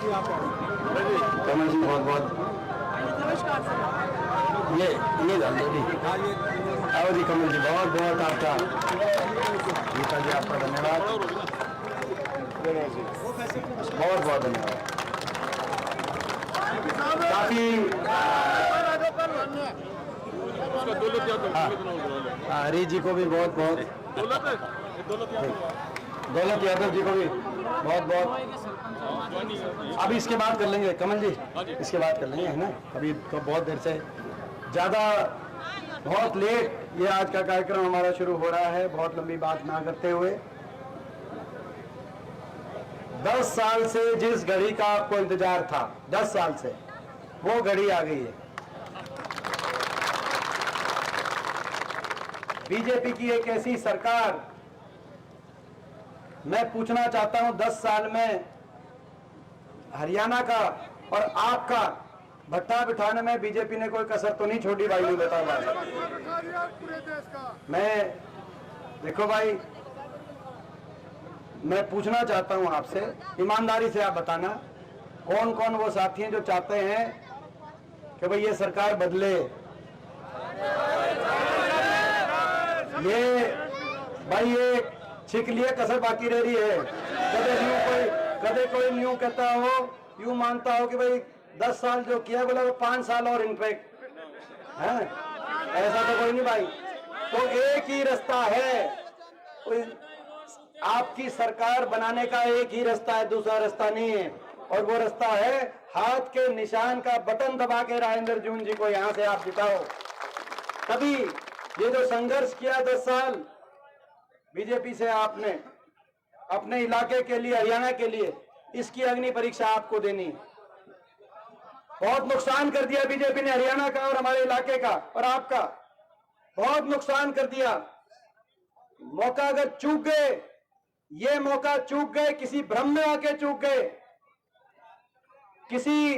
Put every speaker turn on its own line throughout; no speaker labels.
कमल जी बहुत बहुत ये डाल दो जी। आओ जी कमल जी, बहुत बहुत आपका गीता जी आपका धन्यवाद, बहुत बहुत धन्यवाद। काफी हरी जी को भी बहुत बहुत, दौलत यादव जी को भी बहुत बहुत। अभी इसके बाद कर लेंगे कमल जी, इसके बाद कर लेंगे, है ना। अभी तो बहुत देर से, ज़्यादा बहुत लेट ये आज का कार्यक्रम हमारा शुरू हो रहा है। बहुत लंबी बात ना करते हुए, 10 साल से जिस घड़ी का आपको इंतजार था, 10 साल से वो घड़ी आ गई है। बीजेपी की एक ऐसी सरकार, मैं पूछना चाहता हूं 10 साल में हरियाणा का और आपका भट्टा बिठाने में बीजेपी ने कोई कसर तो नहीं छोड़ी भाई, नहीं बता भाई। मैं देखो भाई, मैं पूछना चाहता हूं आपसे, ईमानदारी से आप बताना, कौन कौन वो साथी हैं जो चाहते हैं कि भाई ये सरकार बदले। ये भाई ये छिक लिए कसर बाकी रह रही है। कदे कोई न्यू कहता हो, यूं मानता हो कि भाई 10 साल जो किया बोला वो 5 साल और इनफैक्ट है, ऐसा तो कोई नहीं भाई। तो एक ही रास्ता है, आपकी सरकार बनाने का एक ही रास्ता है, दूसरा रास्ता नहीं है। और वो रास्ता है हाथ के निशान का बटन दबा के राजेंद्र जून जी को यहां से आप जिताओ। तभी ये जो संघर्ष किया 10 साल बीजेपी से आपने अपने इलाके के लिए, हरियाणा के लिए, इसकी अग्नि परीक्षा आपको देनी। बहुत नुकसान कर दिया बीजेपी ने हरियाणा का और हमारे इलाके का और आपका, बहुत नुकसान कर दिया। मौका अगर चूक गए, ये मौका चूक गए, किसी भ्रम में आके चूक गए, किसी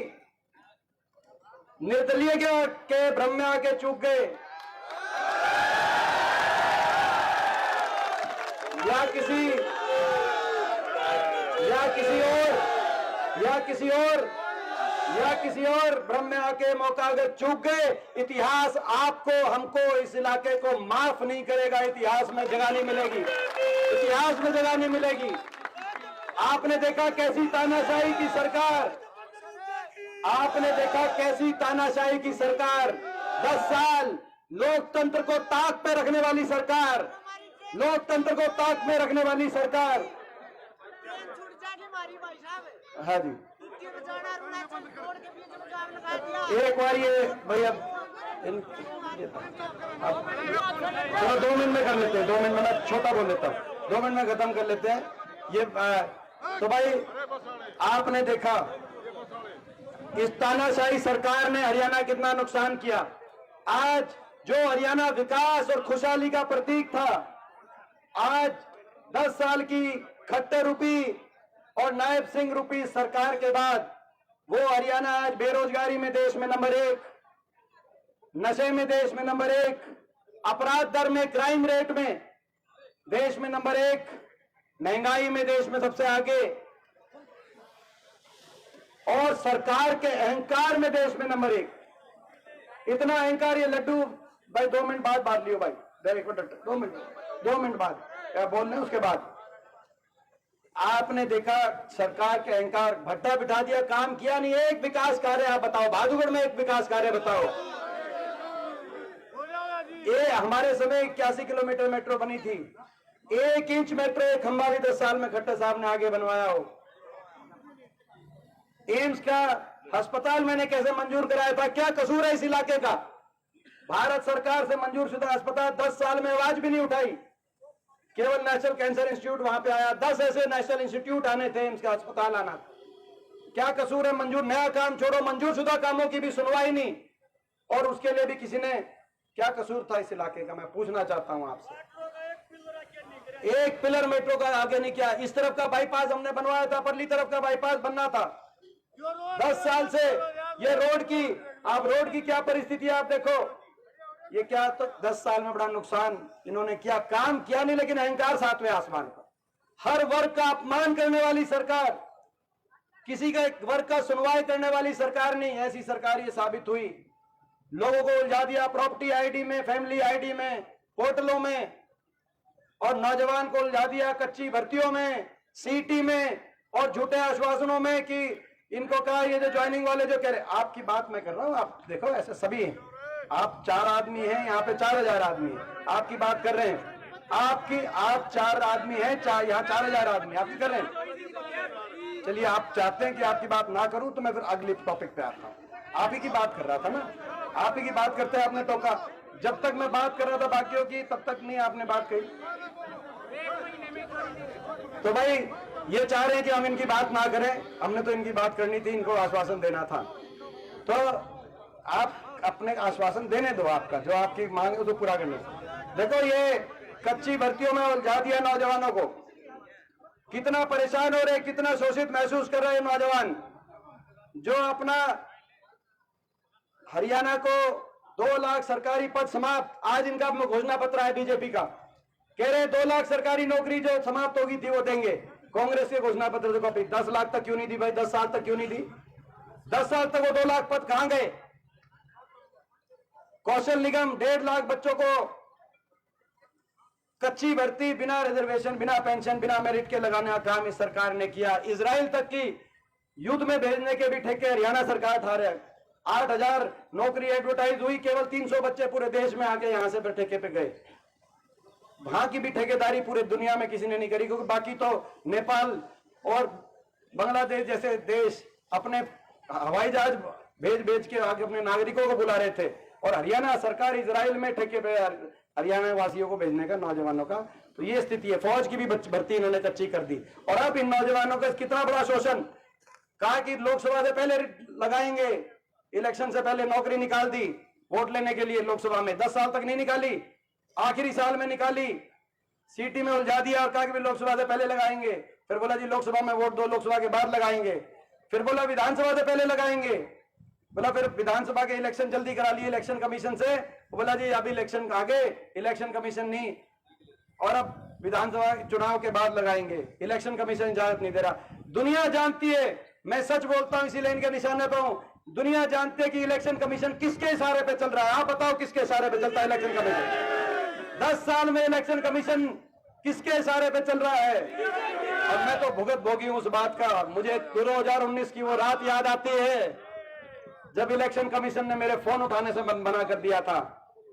निर्दलीय के भ्रम में आके चूक गए, या किसी और भ्रम में आके मौका अगर चूक गए, इतिहास आपको, हमको, इस इलाके को माफ नहीं करेगा। इतिहास में जगह नहीं मिलेगी, इतिहास में जगह नहीं मिलेगी। आपने देखा कैसी तानाशाही की सरकार, आपने देखा कैसी तानाशाही की सरकार, 10 साल लोकतंत्र को ताक पे रखने वाली सरकार, लोकतंत्र को ताक में रखने वाली सरकार। हाँ जी, एक बार ये भैया चलो 2 मिनट में कर लेते हैं, 2 मिनट में मैं छोटा बोल लेता हूँ, 2 मिनट में खत्म कर लेते हैं ये। तो भाई आपने देखा इस तानाशाही सरकार ने हरियाणा कितना नुकसान किया। आज जो हरियाणा विकास और खुशहाली का प्रतीक था, आज 10 साल की खट्टर रूपी और नायब सिंह रूपी सरकार के बाद वो हरियाणा आज बेरोजगारी में देश में नंबर 1, नशे में देश में नंबर 1, अपराध दर में, क्राइम रेट में देश में नंबर 1, महंगाई में देश में सबसे आगे, और सरकार के अहंकार में देश में नंबर 1। इतना अहंकार ये लड्डू भाई 2 मिनट बाद बात लियो भाई, 1 मिनट 2 मिनट बाद क्या बोल रहे उसके बाद। आपने देखा सरकार के अहंकार, भट्टा बिठा दिया, काम किया नहीं। एक विकास कार्य आप बताओ, भादुगढ़ में एक विकास कार्य बताओ। ये हमारे समय 81 किलोमीटर मेट्रो बनी थी, 1 इंच मेट्रो एक खंभा भी 10 साल में खट्टर साहब ने आगे बनवाया हो। एम्स का अस्पताल मैंने कैसे मंजूर कराया था, क्या कसूर है इस इलाके का? भारत सरकार से मंजूर शुदा अस्पताल 10 साल में आवाज भी नहीं उठाई, केवल नेशनल कैंसर इंस्टीट्यूट वहां पे आया। 10 ऐसे नेशनल इंस्टीट्यूट आने थे, एम्स का अस्पताल आना। क्या कसूर है मंजूर? नया काम छोड़ो, मंजूर शुदा कामों की भी सुनवाई नहीं, और उसके लिए भी किसी ने, क्या कसूर था इस इलाके का? मैं पूछना चाहता हूं आपसे। एक पिलर मेट्रो का आगे नहीं किया। इस तरफ का बाईपास हमने बनवाया था, परली तरफ का बाईपास बनना था। 10 साल से ये रोड की, आप रोड की क्या परिस्थिति है आप देखो। ये क्या, तो 10 साल में बड़ा नुकसान इन्होंने किया, काम किया नहीं, लेकिन अहंकार 7वें आसमान पर। हर वर्ग का अपमान करने वाली सरकार, किसी का एक वर्ग का सुनवाई करने वाली सरकार नहीं, ऐसी सरकार ये साबित हुई। लोगों को उलझा दिया प्रॉपर्टी आईडी में, फैमिली आईडी में, पोर्टलों में, और नौजवान को उलझा दिया कच्ची भर्तियों में, सीटी में और झूठे आश्वासनों में कि इनको कहा ये जो ज्वाइनिंग वाले जो कह रहे, आपकी बात मैं कर रहा हूं, आप देखो ऐसे सभी हैं, आप 4 आदमी हैं यहाँ पे, 4000 आदमी हैं, आपकी बात कर रहे हैं, आप 4 आदमी हैं, यहाँ 4000 आदमी आपकी कर रहे हैं। चलिए आप चाहते हैं कि आपकी बात ना करूं तो मैं फिर अगले टॉपिक पे आता हूं। आप ही की बात कर रहा था ना, आप ही की बात करते हैं, आपने टोका। जब तक मैं बात कर रहा था बाकियों की, तब तक नहीं आपने बात कही। तो भाई ये चाह रहे हैं कि हम इनकी बात ना करें, हमने तो इनकी बात करनी थी, इनको आश्वासन देना था। तो आप अपने आश्वासन देने दो, आपका जो आपकी मांग है तो पूरा करने दो। देखो ये कच्ची भर्तियों में उलझा दिया नौजवानों को, कितना परेशान हो रहे, कितना शोषित महसूस कर रहे हैं नौजवान। जो अपना हरियाणा को 2 लाख सरकारी पद समाप्त, आज इनका घोषणा पत्र है बीजेपी का, कह रहे 2 लाख सरकारी नौकरी जो समाप्त होगी थी वो देंगे। कांग्रेस के घोषणा पत्र देखो, 10 लाख तक क्यों नहीं दी भाई, 10 साल तक क्यों नहीं दी? 10 साल तक वो 2 लाख पद कहां गए? कौशल निगम 1.5 लाख बच्चों को कच्ची भर्ती, बिना रिजर्वेशन, बिना पेंशन, बिना मेरिट के लगाने का काम इस सरकार ने किया। इजराइल तक की युद्ध में भेजने के भी ठेके हरियाणा सरकार उठा रहे। 8000 नौकरी एडवर्टाइज हुई, केवल 300 बच्चे पूरे देश में आके यहां से फिर ठेके पे गए। वहां की भी ठेकेदारी पूरे दुनिया में किसी ने नहीं करी, क्योंकि बाकी तो नेपाल और बांग्लादेश जैसे देश अपने हवाई जहाज भेज के आगे अपने नागरिकों को बुला रहे थे, और हरियाणा सरकार इजराइल में ठेके पे हरियाणा वासियों को भेजने का, नौजवानों का। तो ये स्थिति है। फौज की भी भर्ती इन्होंने कच्ची कर दी, और अब इन नौजवानों का कितना बड़ा शोषण। कहा कि लोकसभा से पहले लगाएंगे, इलेक्शन से पहले नौकरी निकाल दी वोट लेने के लिए लोकसभा में, 10 साल तक नहीं निकाली, आखिरी साल में निकाली, सीटी में उलझा दिया और कहा कि लोकसभा से पहले लगाएंगे। फिर बोला जी लोकसभा में वोट दो, लोकसभा के बाद लगाएंगे। फिर बोला विधानसभा से पहले लगाएंगे, बोला फिर विधानसभा के इलेक्शन जल्दी करा लिए इलेक्शन कमीशन से, बोला जी अभी इलेक्शन आगे, इलेक्शन कमीशन नहीं, और अब विधानसभा चुनाव के बाद लगाएंगे, इलेक्शन कमीशन इजाजत नहीं दे रहा। दुनिया जानती है, मैं सच बोलता हूं इसीलिए इनके निशाने पर हूं, दुनिया जानती है कि इलेक्शन कमीशन किसके इशारे पे चल रहा है। आप बताओ किसके इशारे पे चलता है इलेक्शन कमीशन? 10 साल में इलेक्शन कमीशन किसके इशारे पे चल रहा है? और मैं तो भुगत भोगी हूं उस बात का। मुझे 2019 की वो रात याद आती है जब इलेक्शन कमीशन ने मेरे फोन उठाने से मना कर दिया था।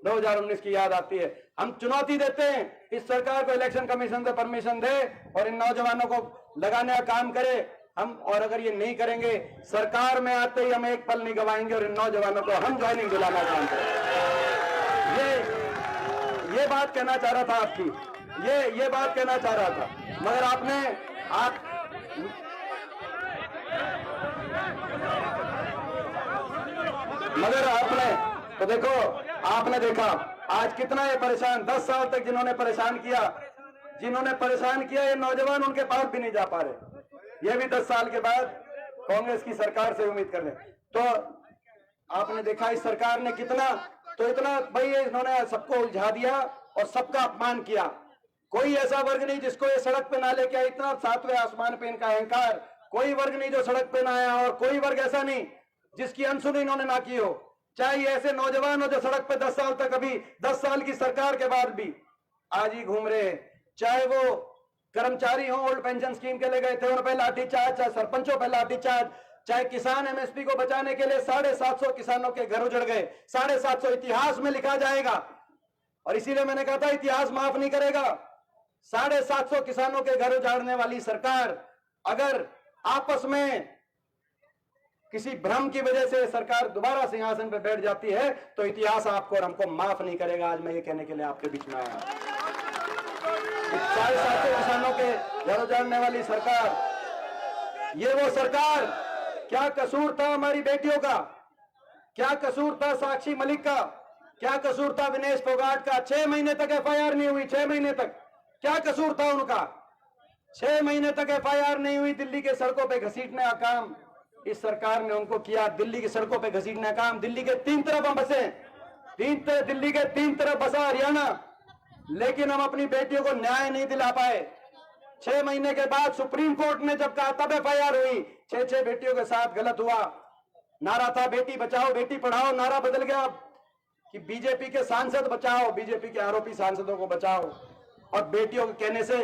2019 की याद आती है। हम चुनौती देते हैं इस सरकार को, इलेक्शन कमीशन से परमिशन दे और इन नौजवानों को लगाने का काम करे हम, और अगर ये नहीं करेंगे सरकार में आते ही हम एक पल नहीं गवाएंगे और इन नौजवानों को हम ज्वाइनिंग दिलाना काम करेंगे। ये बात कहना चाह रहा था आपकी, ये बात कहना चाह रहा था, मगर आपने तो देखो, आपने देखा आज कितना ये परेशान, 10 साल तक जिन्होंने परेशान किया ये नौजवान उनके पास भी नहीं जा पा रहे। ये भी 10 साल के बाद कांग्रेस की सरकार से उम्मीद कर रहे। तो आपने देखा इस सरकार ने कितना, तो इतना भाई इन्होंने सबको उलझा दिया और सबका अपमान किया। कोई ऐसा वर्ग नहीं जिसको ये सड़क पे ना लेके आया, इतना 7वें आसमान पे इनका अहंकार। कोई वर्ग नहीं जो सड़क पे ना आया, और कोई वर्ग ऐसा नहीं जिसकी अनसुनी इन्होंने ना की हो। चाहे ये ऐसे नौजवान हो जो सड़क पे 10 साल तक, अभी 10 साल की सरकार के बाद भी आज ही घूम रहे हैं, चाहे वो कर्मचारी हो, ओल्ड पेंशन स्कीम के लिए गए थे उन पे लाठीचार्ज, चाहे सरपंचों पे लाठीचार्ज, चाहे किसान एमएसपी को बचाने के लिए 750 किसानों के घर उजड़ गए। 750 इतिहास में लिखा जाएगा, और इसीलिए मैंने कहा था इतिहास माफ नहीं करेगा। 750 किसानों के घर उजाड़ने वाली सरकार अगर आपस में किसी भ्रम की वजह से सरकार दोबारा सिंहासन पर बैठ जाती है तो इतिहास आपको और हमको माफ नहीं करेगा। आज मैं ये कहने के लिए आपके बीच में आया। 750 किसानों के घर उजाड़ने वाली सरकार, ये वो सरकार, क्या कसूर था हमारी बेटियों का, क्या कसूर था साक्षी मलिक का, क्या कसूर था विनेश फोगाट का? 6 महीने तक एफआईआर नहीं हुई, 6 महीने तक क्या कसूर था उनका? 6 महीने तक एफआईआर नहीं हुई। दिल्ली के सड़कों पे घसीटने का काम इस सरकार ने उनको किया। दिल्ली की सड़कों पे घसीटने का काम, दिल्ली के 3 तरफ हम बसे, दिल्ली के 3 तरफ बसा हरियाणा, लेकिन हम अपनी बेटियों को न्याय नहीं दिला पाए। 6 महीने के बाद सुप्रीम कोर्ट ने जब कहा तब एफआईआर हुई। 6 बेटियों के साथ गलत हुआ। नारा था बेटी बचाओ बेटी पढ़ाओ, नारा बदल गया कि बीजेपी के सांसद बचाओ, बीजेपी के आरोपी सांसदों को बचाओ। और बेटियों के कहने से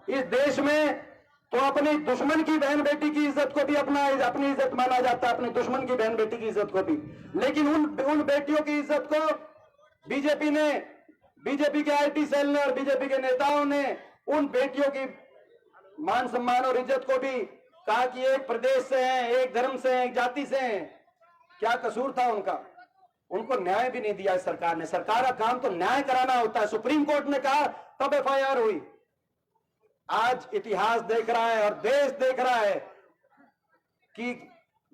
इस देश में तो अपनी दुश्मन की बहन बेटी की इज्जत को भी अपनी इज्जत माना जाता है, अपने दुश्मन की बहन बेटी की इज्जत को भी। लेकिन उन बेटियों की इज्जत को बीजेपी के आईटी सेल ने और बीजेपी के नेताओं ने उन बेटियों की मान सम्मान और इज्जत को भी कहा कि एक प्रदेश से हैं, एक धर्म से हैं, एक जाति से हैं। क्या कसूर था उनका? उनको न्याय भी नहीं दिया सरकार ने। सरकार का काम तो न्याय कराना होता है। सुप्रीम कोर्ट ने कहा तब एफआईआर हुई। आज इतिहास देख रहा है और देश देख रहा है कि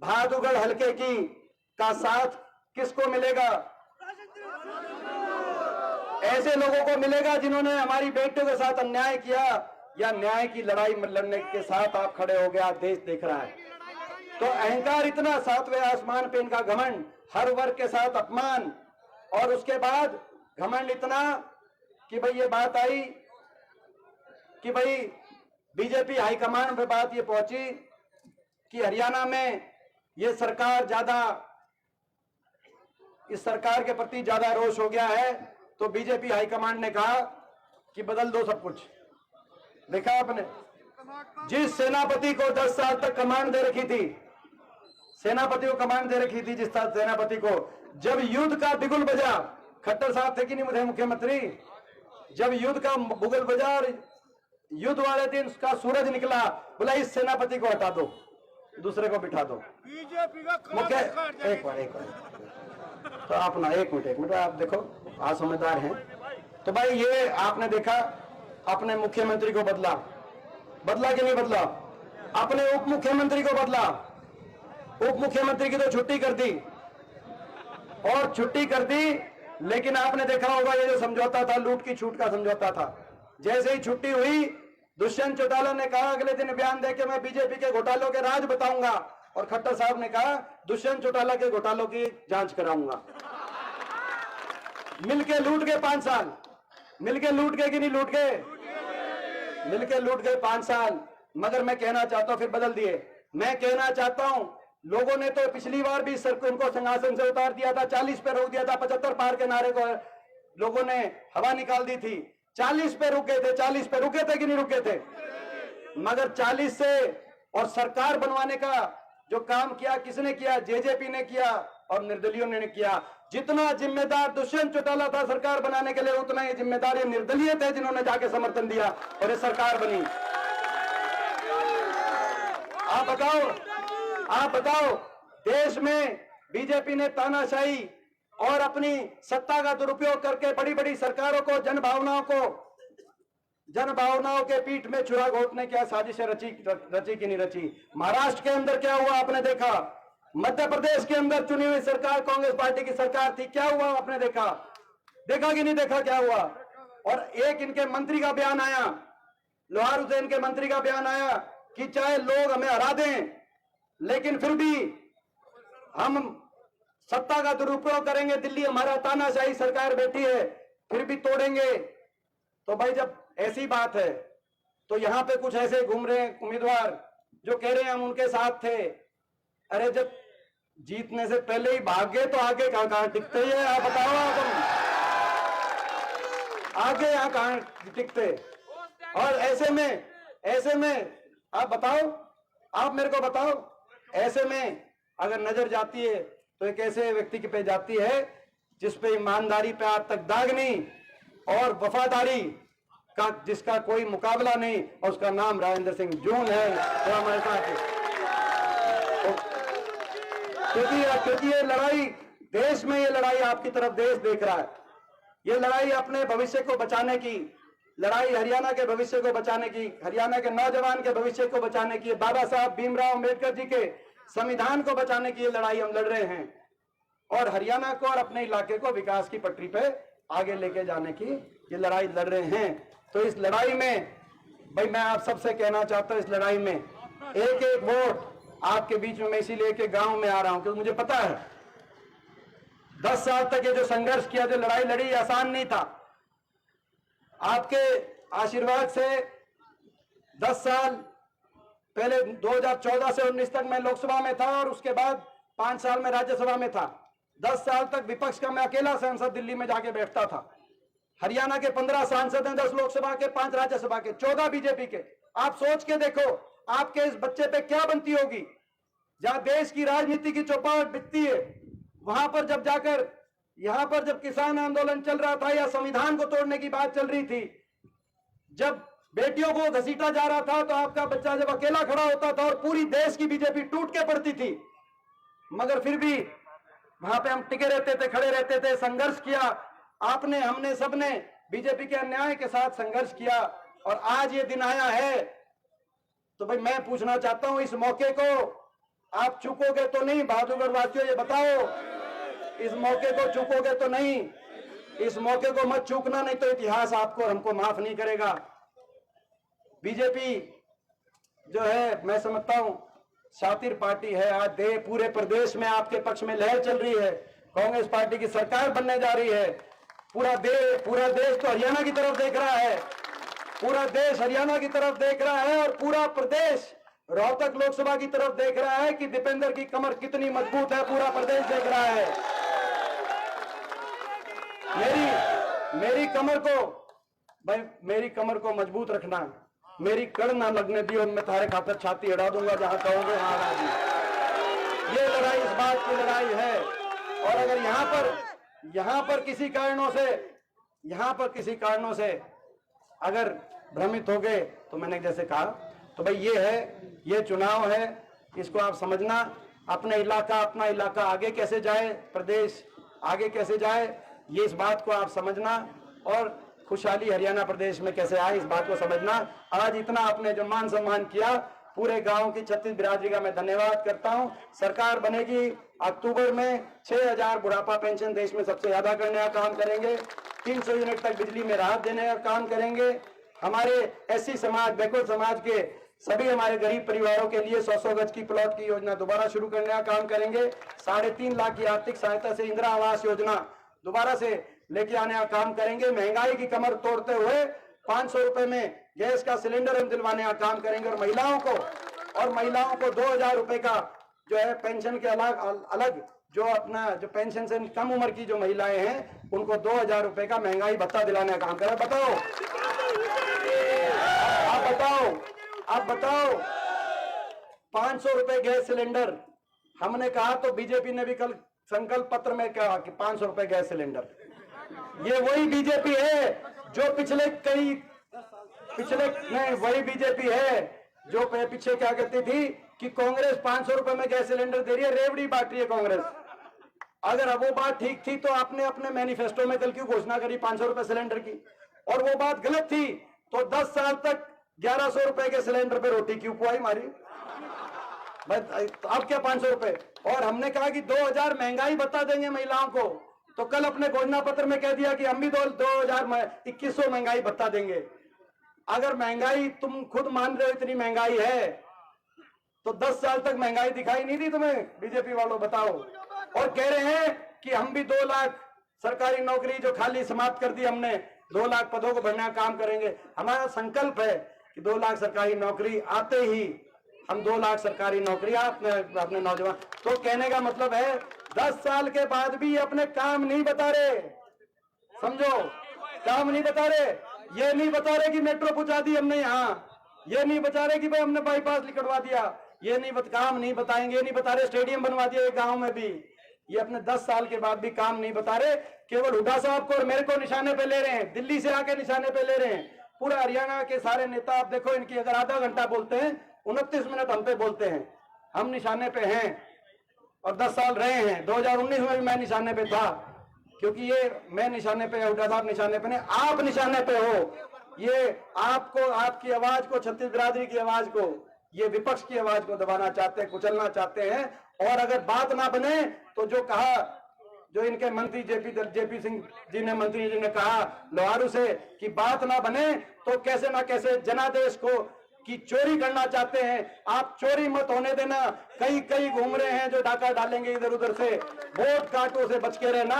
भादुगढ़ हलके का साथ किसको मिलेगा? ऐसे लोगों को मिलेगा जिन्होंने हमारी बेटियों के साथ अन्याय किया, या न्याय की लड़ाई लड़ने के साथ आप खड़े हो गया? देश देख रहा है। तो अहंकार इतना, 7वें आसमान पे इनका घमंड, हर वर्ग के साथ अपमान, और उसके बाद घमंड इतना कि भाई ये बात आई कि भाई बीजेपी हाईकमान पे बात ये पहुंची कि हरियाणा में ये सरकार इस सरकार के प्रति ज्यादा रोष हो गया है, तो बीजेपी हाईकमान ने कहा कि बदल दो सब कुछ। देखा आपने, जिस सेनापति को 10 साल तक कमांड दे रखी थी, सेनापति को कमांड दे रखी थी, जिस सेनापति को जब युद्ध का बिगुल बजा, खट्टर साहब थे कि नहीं मुझे मुख्यमंत्री, जब युद्ध का बुगल बजा और युद्ध वाले दिन उसका सूरज निकला, बोला इस सेनापति को हटा दो, दूसरे को बिठा दो। बीजेपी का मुख्य एक बार तो आप ना एक मिनट आप देखो, आप समझदार हैं तो भाई ये आपने देखा अपने मुख्यमंत्री को बदला कि नहीं बदला? अपने उप मुख्यमंत्री को बदला, उप मुख्यमंत्री की तो छुट्टी कर दी और छुट्टी कर दी। लेकिन आपने देखा होगा ये जो समझौता था, लूट की छूट का समझौता था, जैसे ही छुट्टी हुई दुष्यंत चौटाला ने कहा अगले दिन बयान देके मैं बीजेपी के घोटालों के राज बताऊंगा, और खट्टर साहब ने कहा दुष्यंत चौटाला के घोटालों की जांच कराऊंगा। मिलके लूट गए 5 साल, मिलके लूट गए कि नहीं लूट गए? मिलके लूट गए 5 साल। मगर मैं कहना चाहता हूं, फिर बदल दिए, मैं कहना चाहता हूं लोगों ने तो पिछली बार भी उनको सिंहासन से उतार दिया था, 40 पे रोक दिया था, 75 पार के नारे को लोगों ने हवा निकाल दी थी। 40 पे रुके थे, 40 पे रुके थे कि नहीं रुके थे? मगर 40 से और सरकार बनवाने का जो काम किया किसने किया? जेजेपी ने किया और निर्दलियों ने किया। जितना जिम्मेदार दुष्यंत चौटाला था सरकार बनाने के लिए, उतना ही जिम्मेदार ये निर्दलीय थे जिन्होंने जाके समर्थन दिया और ये सरकार बनी। आप बताओ देश में बीजेपी ने तानाशाही और अपनी सत्ता का दुरुपयोग करके बड़ी बड़ी सरकारों को जनभावनाओं के पीठ में छुरा घोटने क्या साजिशें रची कि नहीं रची? महाराष्ट्र के अंदर क्या हुआ आपने देखा? मध्य प्रदेश के अंदर चुनी हुई सरकार कांग्रेस पार्टी की सरकार थी, क्या हुआ आपने देखा कि नहीं देखा क्या हुआ? और एक इनके मंत्री का बयान आया, लोहार हुसैन के मंत्री का बयान आया कि चाहे लोग हमें हरा दें लेकिन फिर भी हम सत्ता का दुरुपयोग करेंगे, दिल्ली हमारा तानाशाही सरकार बैठी है फिर भी तोड़ेंगे। तो भाई जब ऐसी बात है तो यहां पे कुछ ऐसे घूम रहे हैं उम्मीदवार जो कह रहे हैं हम उनके साथ थे। अरे जब जीतने से पहले ही भाग गए तो आगे कहां टिकते हैं? आप बताओ, आगे यहां कहां टिकते? और ऐसे में आप बताओ, आप मेरे को बताओ, ऐसे में अगर नजर जाती है तो एक ऐसे व्यक्ति पे जाती है जिसपे ईमानदारी पे आज तक दाग नहीं और वफादारी का जिसका कोई मुकाबला नहीं, और उसका नाम राजेंद्र सिंह जून है। तो हमारे साथ क्योंकि ये लड़ाई देश में, ये लड़ाई आपकी तरफ देश देख रहा है। ये लड़ाई अपने भविष्य को बचाने की लड़ाई, हरियाणा के भविष्य को बचाने की, हरियाणा के नौजवान के भविष्य को बचाने की, बाबा साहब भीमराव अम्बेडकर जी के संविधान को बचाने की ये लड़ाई हम लड़ रहे हैं, और हरियाणा को और अपने इलाके को विकास की पटरी पे आगे लेके जाने की ये लड़ाई लड़ रहे हैं। तो इस लड़ाई में भाई मैं आप सबसे कहना चाहता हूं, इस लड़ाई में एक एक वोट आपके बीच में मैं इसीलिए के गांव में आ रहा हूं क्योंकि मुझे पता है 10 साल तक ये जो संघर्ष किया, जो लड़ाई लड़ी, आसान नहीं था। आपके आशीर्वाद से 10 साल पहले 2014 से 19 तक मैं लोकसभा में था और उसके बाद 5 साल में राज्यसभा में था। 10 साल तक विपक्ष का मैं अकेला सांसद दिल्ली में जाके बैठता था। हरियाणा के 15 सांसद हैं, 10 लोकसभा के, 5 राज्यसभा के, 14 बीजेपी के। आप सोच के देखो आपके इस बच्चे पे क्या बनती होगी। जहां देश की राजनीति की चौपाट बिकती है, वहां पर जब जाकर यहां पर जब किसान आंदोलन चल रहा था या संविधान को तोड़ने की बात चल रही थी, जब बेटियों को घसीटा जा रहा था, तो आपका बच्चा जब अकेला खड़ा होता था और पूरी देश की बीजेपी टूट के पड़ती थी, मगर फिर भी वहां पे हम टिके रहते थे, खड़े रहते थे, संघर्ष किया। आपने, हमने, सबने बीजेपी के अन्याय के साथ संघर्ष किया और आज ये दिन आया है। तो भाई मैं पूछना चाहता हूं, इस मौके को आप चूकोगे तो नहीं? बहादुरगढ़ वासियों, ये बताओ, इस मौके को चूकोगे तो नहीं? इस मौके को मत चूकना, नहीं तो इतिहास आपको और हमको माफ नहीं करेगा। बीजेपी जो है, मैं समझता हूं शातिर पार्टी है। आज पूरे प्रदेश में आपके पक्ष में लहर चल रही है। कांग्रेस पार्टी की सरकार बनने जा रही है। पूरा देश तो हरियाणा की तरफ देख रहा है, पूरा देश हरियाणा की तरफ देख रहा है और पूरा प्रदेश रोहतक लोकसभा की तरफ देख रहा है कि दीपेंद्र की कमर कितनी मजबूत है। पूरा प्रदेश देख रहा है। मेरी कमर को भाई, मेरी कमर को मजबूत रखना, मेरी कड़ ना लगने दी और मैं तुम्हारे खातर छाती अड़ा दूंगा जहां कहोगे हाँ राजी। ये लड़ाई इस बात की लड़ाई है। और अगर यहां पर किसी कारणों से अगर भ्रमित हो गए, तो मैंने जैसे कहा, तो भाई ये चुनाव है, इसको आप समझना। अपना इलाका आगे कैसे जाए, प्रदेश आगे कैसे जाए, ये इस बात को आप समझना और खुशहाली हरियाणा प्रदेश में कैसे आए, इस बात को समझना। आज इतना आपने जो मान सम्मान किया, पूरे गांव की 36 बिरादरी का मैं धन्यवाद करता हूं। सरकार बनेगी अक्टूबर में, 6000 बुढ़ापा पेंशन देश में सबसे ज्यादा करने का काम करेंगे। 300 यूनिट तक बिजली में राहत देने का काम करेंगे। हमारे एससी समाज, बैकवर्ड समाज के सभी हमारे गरीब परिवारों के लिए 100 गज की प्लॉट की योजना दोबारा शुरू करने का काम करेंगे। 3.5 लाख की आर्थिक सहायता से इंदिरा आवास योजना दोबारा से लेके आने का काम करेंगे। महंगाई की कमर तोड़ते हुए 500 रुपए में गैस का सिलेंडर हम दिलवाने का काम करेंगे। और महिलाओं को 2000 रुपए का जो है पेंशन के अलग जो अपना जो पेंशन से कम उम्र की जो महिलाएं हैं, उनको 2000 रुपए का महंगाई भत्ता दिलाने का काम करें। आप बताओ 500 रुपए गैस सिलेंडर हमने कहा, तो बीजेपी ने भी कल संकल्प पत्र में कहा कि 500 रुपए गैस सिलेंडर। ये वही बीजेपी है जो वही बीजेपी है जो पीछे क्या कहती थी कि कांग्रेस 500 रुपए में गैस सिलेंडर दे रही है, रेवड़ी बांट रही है कांग्रेस। अगर अब वो बात ठीक थी तो आपने अपने मैनिफेस्टो में कल क्यों घोषणा करी 500 रुपए सिलेंडर की? और वो बात गलत थी तो 10 साल तक 1100 रुपए के सिलेंडर पे रोटी क्यों खुआई मारी? अब क्या 500 रुपए? और हमने कहा कि 2000 महंगाई बता देंगे महिलाओं को, तो कल अपने घोषणा पत्र में कह दिया कि हम भी 2100 महंगाई बता देंगे। अगर महंगाई तुम खुद मान रहे हो इतनी महंगाई है, तो 10 साल तक महंगाई दिखाई नहीं दी तुम्हें? बीजेपी वालों बताओ। और कह रहे हैं कि हम भी 2 लाख सरकारी नौकरी जो खाली समाप्त कर दी हमने, 2 लाख पदों को भरने का काम करेंगे। हमारा संकल्प है कि 2 लाख सरकारी नौकरी आते ही हम 2 लाख सरकारी नौकरी अपने नौजवान। तो कहने का मतलब है 10 साल के बाद भी अपने काम नहीं बता रहे। समझो, काम नहीं बता रहे। ये नहीं बता रहे कि मेट्रो पहुंचा दी हमने यहाँ, ये नहीं बता रहे कि भाई हमने बाईपास निकलवा दिया, ये नहीं काम नहीं बताएंगे। ये नहीं बता रहे स्टेडियम बनवा दिया गांव में भी। ये अपने 10 साल के बाद भी काम नहीं बता रहे। केवल हुड्डा साहब को और मेरे को निशाने पे ले रहे हैं, दिल्ली से आके निशाने पे ले रहे हैं। पूरा हरियाणा के सारे नेता आप देखो, इनकी अगर आधा घंटा बोलते हैं, 29 मिनट हम पे बोलते हैं। हम निशाने पे हैं और 10 साल रहे हैं। 2019 में भी मैं निशाने पे था, क्योंकि ये मैं निशाने पे, हुड्डा साहब निशाने पे नहीं, आप निशाने पे हो। ये आपको, आपकी आवाज को, 36 बिरादरी की आवाज को, ये विपक्ष की आवाज को दबाना चाहते हैं, कुचलना चाहते हैं। और अगर बात ना बने तो जो कहा, जो इनके मंत्री जेपी सिंह जी ने, मंत्री जी ने कहा लोहारू से कि बात ना बने तो कैसे ना कैसे जनादेश को की चोरी करना चाहते हैं। आप चोरी मत होने देना। कई घूम रहे हैं जो डाका डालेंगे इधर उधर से। वोट काटो से बच के रहना।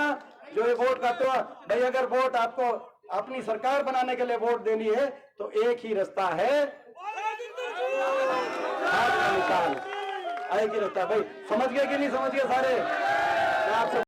जो ये वोट काटो भाई, अगर वोट आपको अपनी सरकार बनाने के लिए वोट देनी है तो एक ही रास्ता है, अस्पताल है कि रहता है भाई, समझ गए कि नहीं समझ गए सारे? मैं आपसे